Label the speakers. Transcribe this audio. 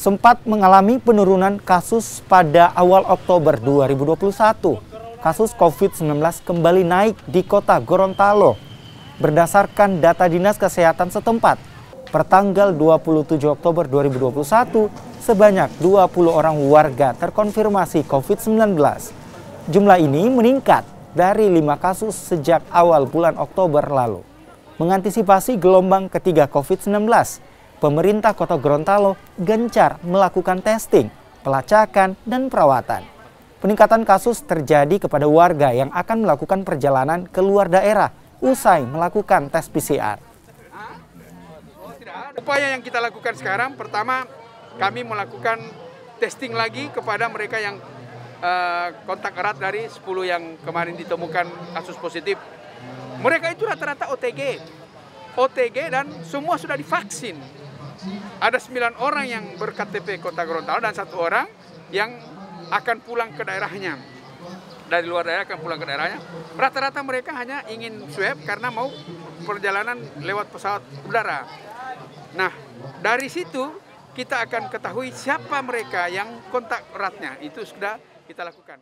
Speaker 1: sempat mengalami penurunan kasus pada awal Oktober 2021. Kasus COVID-19 kembali naik di kota Gorontalo. Berdasarkan data Dinas Kesehatan setempat, pertanggal 27 Oktober 2021, sebanyak 20 orang warga terkonfirmasi COVID-19. Jumlah ini meningkat dari 5 kasus sejak awal bulan Oktober lalu. Mengantisipasi gelombang ketiga COVID-19, pemerintah Kota Gorontalo gencar melakukan testing, pelacakan, dan perawatan. Peningkatan kasus terjadi kepada warga yang akan melakukan perjalanan ke luar daerah usai melakukan tes PCR.
Speaker 2: Upaya yang kita lakukan sekarang, pertama kami melakukan testing lagi kepada mereka yang kontak erat dari 10 yang kemarin ditemukan kasus positif. Mereka itu rata-rata OTG dan semua sudah divaksin. Ada 9 orang yang ber-KTP Kota Gorontalo dan 1 orang yang akan pulang ke daerahnya. Dari luar daerah akan pulang ke daerahnya. Rata-rata mereka hanya ingin swab karena mau perjalanan lewat pesawat udara. Nah, dari situ kita akan ketahui siapa mereka yang kontak eratnya. Itu sudah kita lakukan.